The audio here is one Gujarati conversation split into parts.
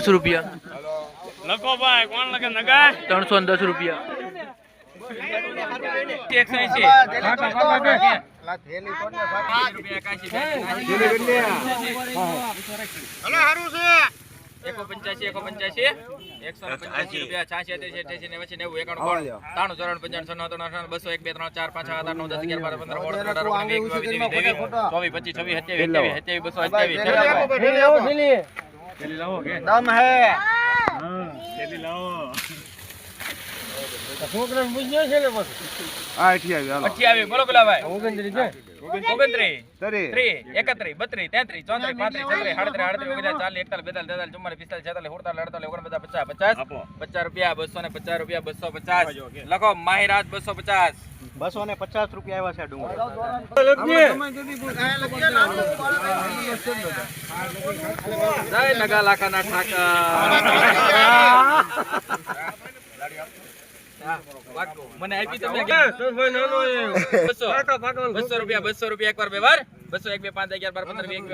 રૂપિયા લખો ભાઈ કોણ લખે નગા 310 રૂપિયા 28 બોલો પેલા ભાઈ 29 31 32 33 34 35 36 37 38 39 40 41 42 43 45 50 લખો માહિરાજ 250 250 રૂપિયા આવ્યા છે ડુંગળી જય નગા લાખાના ઠાકર મને આપી તમે 200 રૂપિયા એકવાર બે વાર 200 1 2 5 11 12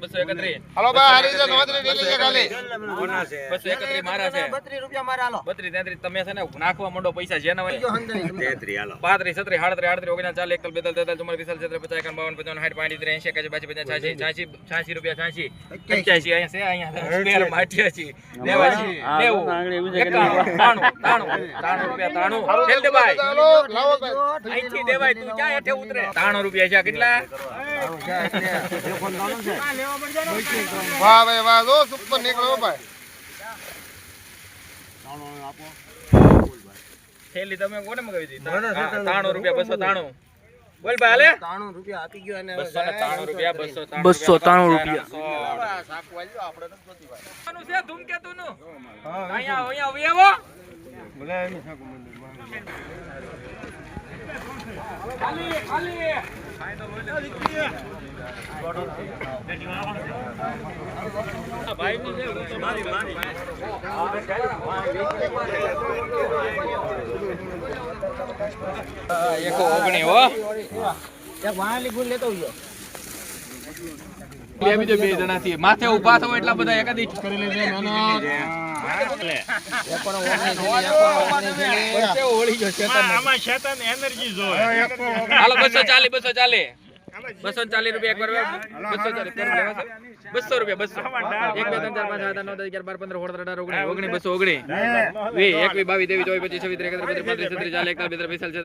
15 20 હાલો ભાઈ હારી જો નોંધણી ડેલી છે ખાલી 231 મારા છે 32 રૂપિયા મારા હાલો 32 33 તમે છે ને નાખવા માંડો પૈસા જે ના હોય 33 હાલો 35 37 38 39 40 રૂપિયા 86 અહીંયા છે અહીંયા સ્પેર માઠિયા છે 93 રૂપિયા 93 ખેલ દે ભાઈ લાવો ભાઈ અહીંથી દેવાય તું ક્યાં હેઠે ઉતરે 93 રૂપિયા છે કેટલા વાહ ભાઈ વાહ જો સુપર નીકળ્યો ભાઈ થેલી તમે કોને મગાવી દીધી 93 રૂપિયા 293 બોલ ભાઈ હાલે 93 રૂપિયા આપી ગયો અને 293 રૂપિયા 293 રૂપિયા સાકુ આલ્યો આપણે નથી જોતી ભાઈ આનું છે ધૂમકેતુ નું અહીંયા આવી આવો બોલાય નહીં સાકુ મંદિર ખાલી ભાઈ ની છે હું તો મારી એક 19 હો એક વાલી ગુણ લેતો ગયો બીજો બે જણા થી માથે ઊભા થો એટલા બધા એકાદી કરી લેજે નાનો ઓળી ગયો શેતાન આમાં શેતાન એનર્જી જોય હાલો 240 રૂપિયા એકવાર 240 કર લેવા છે 200 રૂપિયા 200 1 2 3 4 5 6 7 8 9 10 11 12 15 16 17 18 19 219 20 21 22 23 24 25 26 27 28 29 30 31 32 33 34 35 36